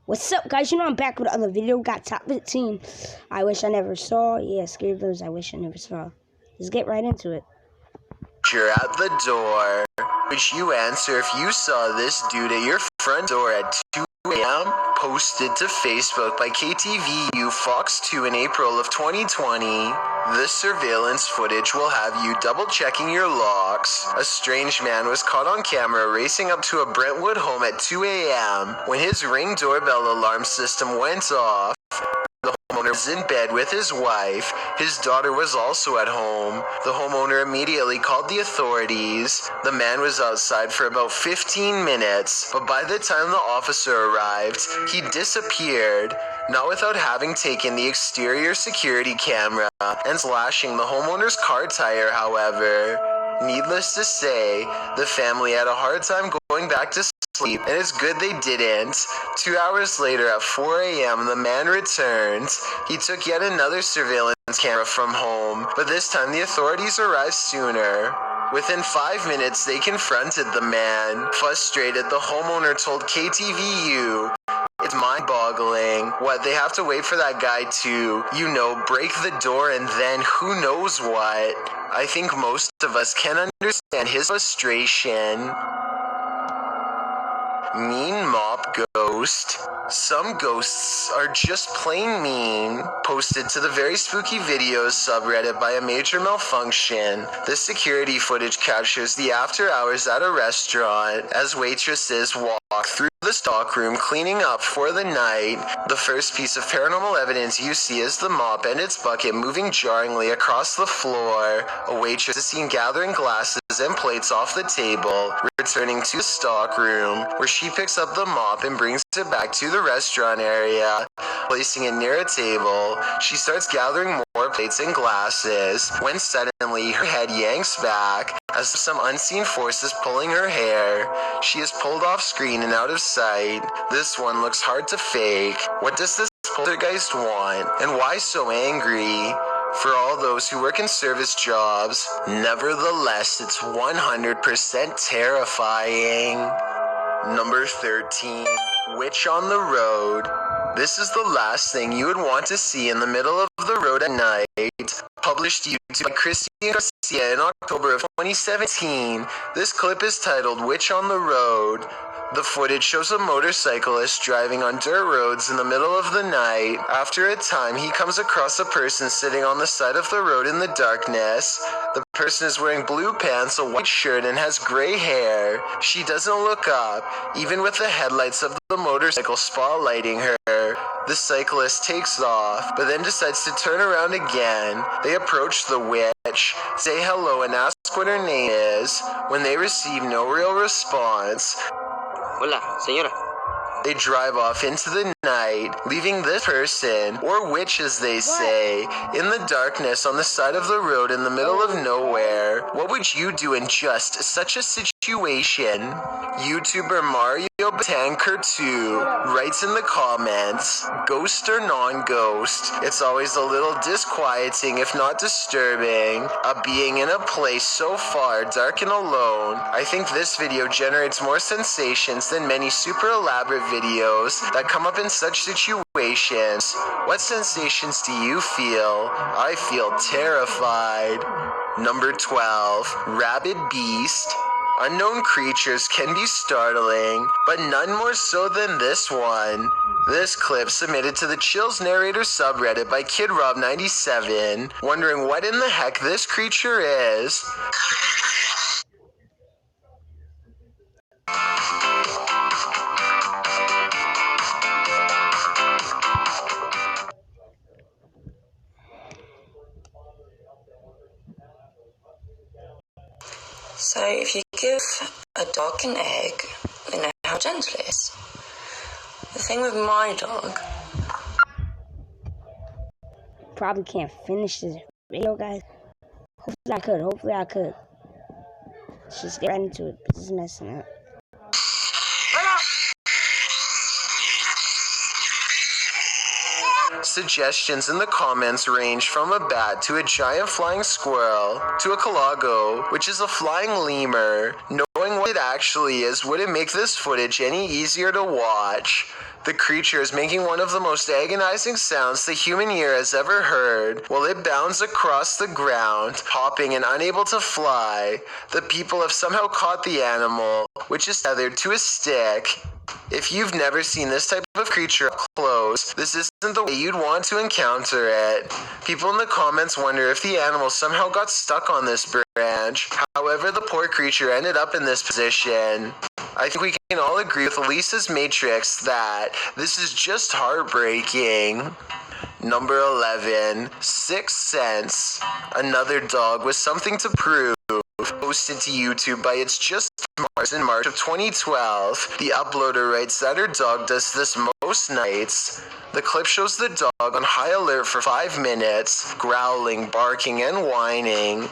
What's up, guys? I'm back with another video. Got top 15 I wish I never saw. Yeah, scary videos I wish I never saw. Let's get right into it. You're at the door. Would you answer if you saw this dude at your front door at 2 a.m.? Posted to Facebook by KTVU Fox 2 in April of 2020. This surveillance footage will have you double-checking your locks. A strange man was caught on camera racing up to a Brentwood home at 2 a.m. when his Ring doorbell alarm system went off. The homeowner was in bed with his wife. His daughter was also at home. The homeowner immediately called the authorities. The man was outside for about 15 minutes, but by the time the officer arrived, he disappeared. Not without having taken the exterior security camera and slashing the homeowner's car tire, however. Needless to say, the family had a hard time going back to sleep, and it's good they didn't. 2 hours later at 4 a.m., the man returned. He took yet another surveillance camera from home, but this time the authorities arrived sooner. Within 5 minutes, they confronted the man. Frustrated, the homeowner told KTVU, "It's mind-boggling. What, they have to wait for that guy to, break the door and then who knows what." I think most of us can understand his frustration. Mean mop ghost. Some ghosts are just plain mean. Posted to the Very Spooky Videos subreddit by A Major Malfunction. This security footage captures the after hours at a restaurant as waitresses walk through the stockroom cleaning up for the night. The first piece of paranormal evidence you see is the mop and its bucket moving jarringly across the floor. A waitress is seen gathering glasses and plates off the table, returning to the stockroom, where she picks up the mop and brings it back to the restaurant area. Placing it near a table, she starts gathering more plates and glasses, when suddenly her head yanks back, as if some unseen force is pulling her hair. She is pulled off screen and out of sight. This one looks hard to fake. What does this poltergeist want, and why so angry? For all those who work in service jobs, nevertheless, it's 100% terrifying. Number 13, Witch on the Road. This is the last thing you would want to see in the middle of the road at night. Published to YouTube by Christian Garcia in October of 2017. This clip is titled Witch on the Road. The footage shows a motorcyclist driving on dirt roads in the middle of the night. After a time, he comes across a person sitting on the side of the road in the darkness. The person is wearing blue pants, a white shirt, and has gray hair. She doesn't look up, even with the headlights of the motorcycle spotlighting her. The cyclist takes off, but then decides to turn around again. They approach the witch, say hello, and ask what her name is. When they receive no real response, Hola, señora. they drive off into the night, leaving this person, or witch as they say, in the darkness on the side of the road in the middle of nowhere. What would you do in just such a situation? YouTuber Mario Batanker 2 writes in the comments, "Ghost or non-ghost, it's always a little disquieting if not disturbing, a being in a place so far dark and alone. I think this video generates more sensations than many super elaborate videos that come up in such situations. What sensations do you feel? I feel terrified." Number 12, Rabid Beast. Unknown creatures can be startling, but none more so than this one. This clip submitted to the Chills Narrator subreddit by KidRob97, wondering what in the heck this creature is. So if you give a dog an egg, they know how gentle it is. The thing with my dog... Probably can't finish this video, guys. Hopefully I could. Let's just get right into it. This is messing up. Suggestions in the comments range from a bat to a giant flying squirrel to a calago, which is a flying lemur. Knowing what it actually is wouldn't make this footage any easier to watch. The creature is making one of the most agonizing sounds the human ear has ever heard while it bounds across the ground, hopping and unable to fly. The people have somehow caught the animal, which is tethered to a stick. If you've never seen this type of creature up close, this isn't the way you'd want to encounter it. People in the comments wonder if the animal somehow got stuck on this branch. However, the poor creature ended up in this position. I think we can all agree with Lisa's Matrix that this is just heartbreaking. Number 11, Sixth Sense. Another dog with something to prove. Posted to YouTube by It's Just Mars in March of 2012. The uploader writes that her dog does this most nights. The clip shows the dog on high alert for 5 minutes, growling, barking, and whining.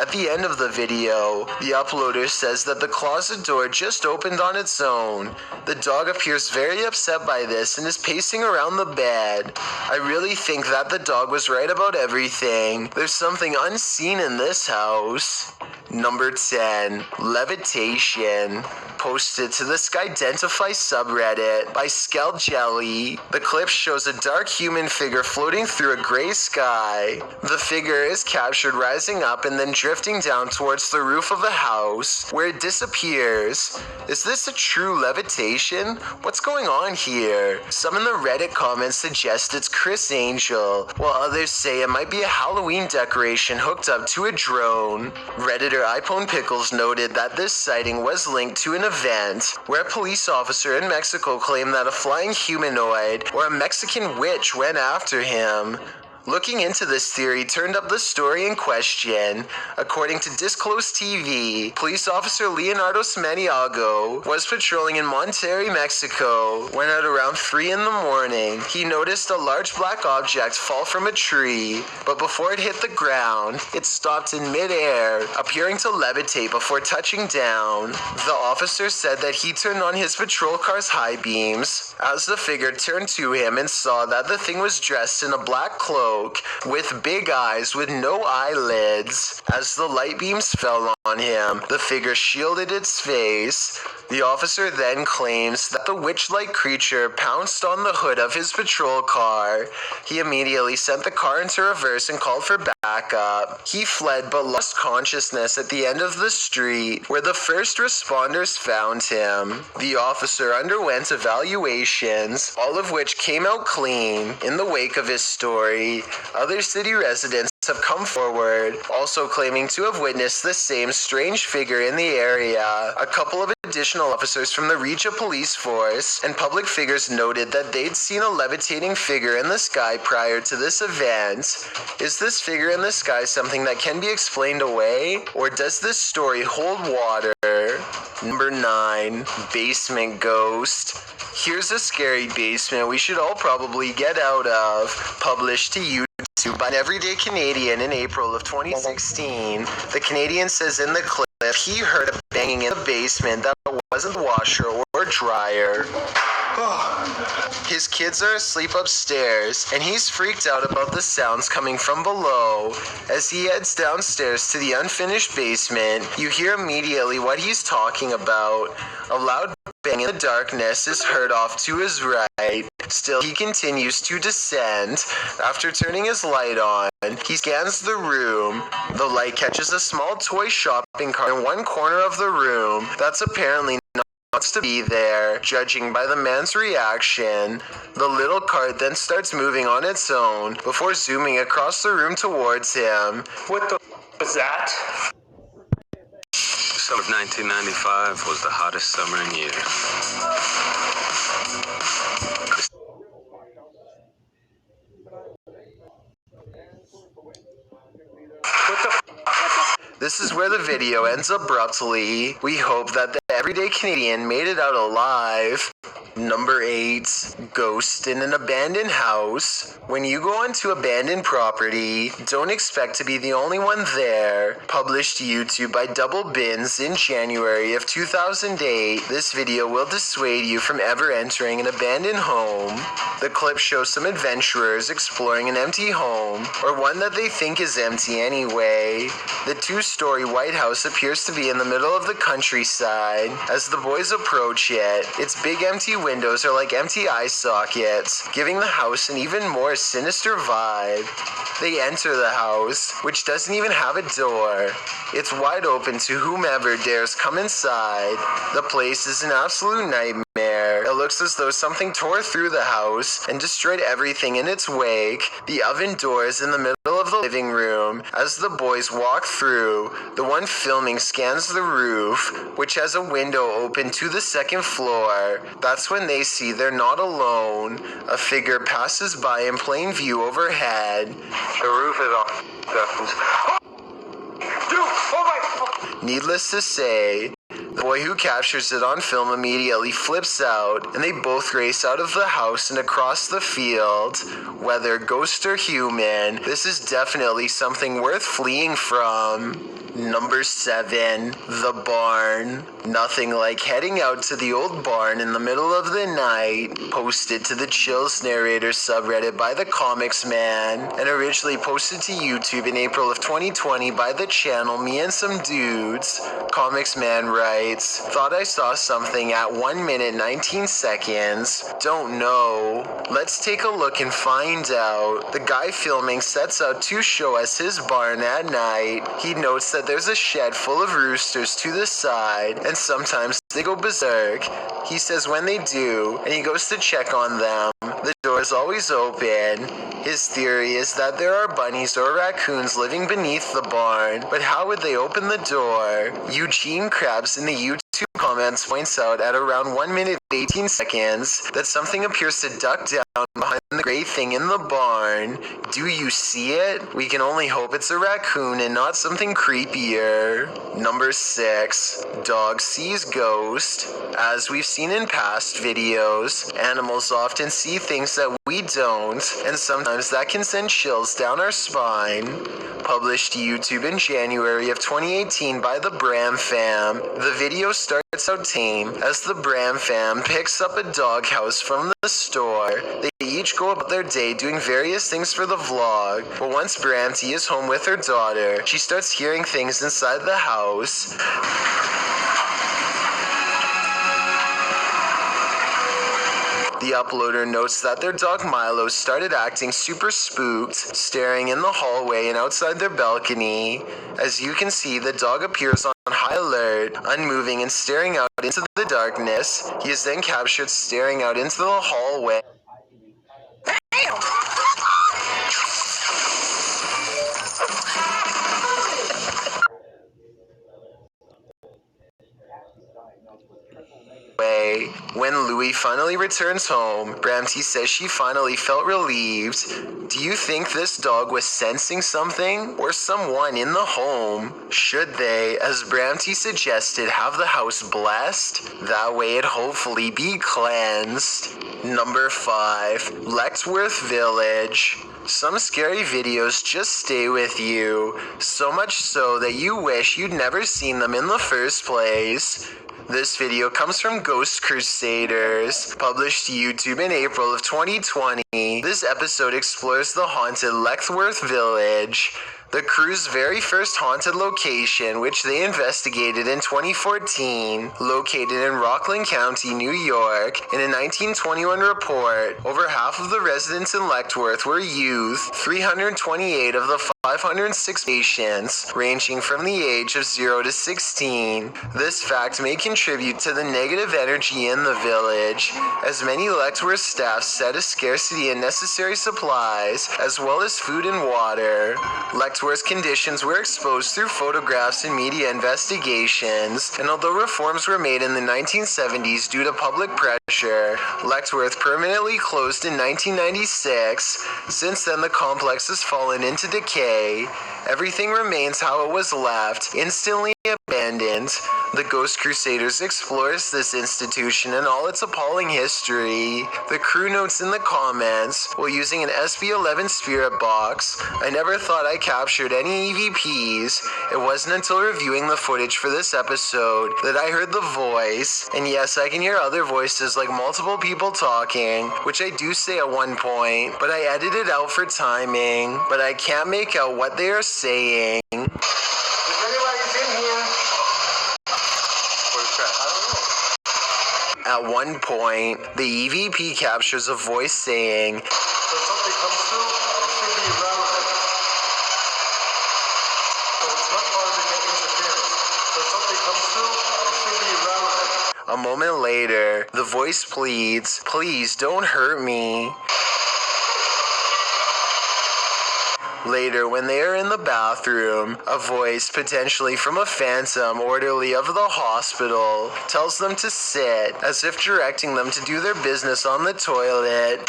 At the end of the video, the uploader says that the closet door just opened on its own. The dog appears very upset by this and is pacing around the bed. I really think that the dog was right about everything. There's something unseen in this house. Number 10, Levitation. Posted to the Skydentify subreddit by Skell Jelly. The clip shows a dark human figure floating through a gray sky. The figure is captured rising up and then drifting down towards the roof of the house, where it disappears. Is this a true levitation? What's going on here? Some in the Reddit comments suggest it's Chris Angel, while others say it might be a Halloween decoration hooked up to a drone. Redditor iPone Pickles noted that this sighting was linked to an event where a police officer in Mexico claimed that a flying humanoid or a Mexican witch went after him. Looking into this theory turned up the story in question. According to Disclosed TV, police officer Leonardo Samaniago was patrolling in Monterrey, Mexico, when at around 3 in the morning, he noticed a large black object fall from a tree, but before it hit the ground, it stopped in midair, appearing to levitate before touching down. The officer said that he turned on his patrol car's high beams as the figure turned to him and saw that the thing was dressed in a black cloak with big eyes with no eyelids. As the light beams fell on him, the figure shielded its face. The officer then claims that the witch-like creature pounced on the hood of his patrol car. He immediately sent the car into reverse and called for backup. He fled but lost consciousness at the end of the street, where the first responders found him. The officer underwent evaluations, all of which came out clean. In the wake of his story, other city residents have come forward, also claiming to have witnessed the same strange figure in the area. A couple of additional officers from the Regia police force and public figures noted that they'd seen a levitating figure in the sky prior to this event. Is this figure in the sky something that can be explained away, or does this story hold water? Number 9, Basement Ghost. Here's a scary basement we should all probably get out of. Published to YouTube by an everyday Canadian in April of 2016. The Canadian says in the clip he heard a banging in the basement that wasn't the washer or dryer. His kids are asleep upstairs, and he's freaked out about the sounds coming from below. As he heads downstairs to the unfinished basement, you hear immediately what he's talking about. A loud bang in the darkness is heard off to his right. Still, he continues to descend. After turning his light on, he scans the room. The light catches a small toy shopping cart in one corner of the room that's apparently not to be there. Judging by the man's reaction, the little cart then starts moving on its own before zooming across the room towards him. What the was that? Summer of 1995 was the hottest summer in years. This is where the video ends abruptly. We hope that the everyday Canadian made it out alive. Number 8. Ghost in an abandoned house. When you go onto abandoned property, don't expect to be the only one there. Published to YouTube by Double Bins in January of 2008, this video will dissuade you from ever entering an abandoned home. The clip shows some adventurers exploring an empty home, or one that they think is empty anyway. The 2-story White House appears to be in the middle of the countryside. As the boys approach it, its big empty windows are like empty eye sockets, giving the house an even more sinister vibe. They enter the house, which doesn't even have a door. It's wide open to whomever dares come inside. The place is an absolute nightmare. It looks as though something tore through the house and destroyed everything in its wake. The oven door is in the middle of the living room. As the boys walk through, the one filming scans the roof, which has a window open to the second floor. That's when they see they're not alone. A figure passes by in plain view overhead. The roof is off. Dude, oh my... Needless to say, the boy who captures it on film immediately flips out, and they both race out of the house and across the field. Whether ghost or human, this is definitely something worth fleeing from. Number 7. The barn. Nothing like heading out to the old barn in the middle of the night. Posted to the Chills Narrator subreddit by the Comics Man, and originally posted to YouTube in April of 2020 by the channel Me and Some Dudes. Comics Man writes, "Thought I saw something at 1 minute 19 seconds. Don't know. Let's take a look and find out." The guy filming sets out to show us his barn at night. He notes that there's a shed full of roosters to the side, and sometimes they go berserk. He says when they do, and he goes to check on them, the door is always open. His theory is that there are bunnies or raccoons living beneath the barn, but how would they open the door? Eugene Krabs in the YouTube comments points out at around 1 minute 18 seconds that something appears to duck down behind the gray thing in the barn. Do you see it? We can only hope it's a raccoon and not something creepier. Number 6. Dog sees ghost. As we've seen in past videos, animals often see things that we don't, and sometimes that can send chills down our spine. Published to YouTube in January of 2018 by the Bram Fam, the video starts out tame as the Bram Fam picks up a doghouse from the store. They each go about their day doing various things for the vlog, but once Bramty is home with her daughter, she starts hearing things inside the house. The uploader notes that their dog Milo started acting super spooked, staring in the hallway and outside their balcony. As you can see, the dog appears on high alert, unmoving and staring out into the darkness. He is then captured staring out into the hallway. When Louie finally returns home, Bramty says she finally felt relieved. Do you think this dog was sensing something or someone in the home? Should they, as Bramty suggested, have the house blessed? That way it'd hopefully be cleansed. Number 5. Lechtworth Village. Some scary videos just stay with you, so much so that you wish you'd never seen them in the first place. This video comes from Ghost Crusaders, published to YouTube in April of 2020. This episode explores the haunted Lechtworth Village, the crew's very first haunted location, which they investigated in 2014, located in Rockland County, New York. In a 1921 report, over half of the residents in Lechtworth were youth, 328 of the 506 patients, ranging from the age of 0 to 16. This fact may contribute to the negative energy in the village, as many Lechtworth staff said a scarcity in necessary supplies, as well as food and water. Lechtworth's conditions were exposed through photographs and media investigations, and although reforms were made in the 1970s due to public pressure, Lechtworth permanently closed in 1996. Since then, the complex has fallen into decay. Everything remains how it was left, instantly abandoned. The Ghost Crusaders explores this institution and all its appalling history. The crew notes in the comments, while using an SB-11 spirit box, I never thought I captured any EVPs. It wasn't until reviewing the footage for this episode that I heard the voice, and yes, I can hear other voices like multiple people talking, which I do say at one point, but I edited out for timing, but I can't make out what they are saying. If anybody's in here, where's that? I don't know. At one point, the EVP captures a voice saying, When something comes through, it should be irrelevant. So it's much harder to get interference. When something comes through, it should be irrelevant. a moment later, the voice pleads, please don't hurt me. Later, when they are in the bathroom, a voice, potentially from a phantom orderly of the hospital, tells them to sit, as if directing them to do their business on the toilet.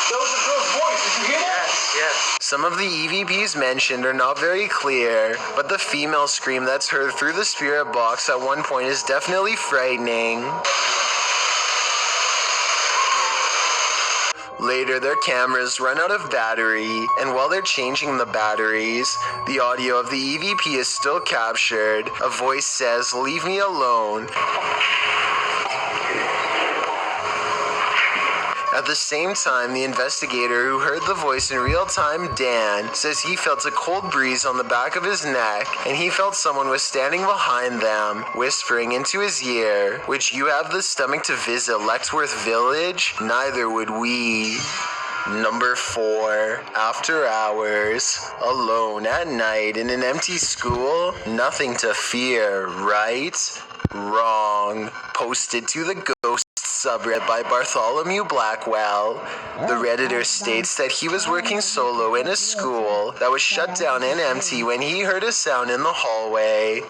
That was a girl's voice. Did you hear that? Yes. Some of the EVPs mentioned are not very clear, but the female scream that's heard through the spirit box at one point is definitely frightening. Later, their cameras run out of battery, and while they're changing the batteries, the audio of the EVP is still captured. A voice says, "Leave me alone." At the same time, the investigator who heard the voice in real time, Dan, says he felt a cold breeze on the back of his neck, and he felt someone was standing behind them, whispering into his ear, "Would you have the stomach to visit Lexworth Village? Neither would we." Number 4, after hours, alone at night in an empty school, nothing to fear, right? Wrong. Posted to the Ghost subreddit by Bartholomew Blackwell. The Redditor states that he was working solo in a school that was shut down and empty when he heard a sound in the hallway.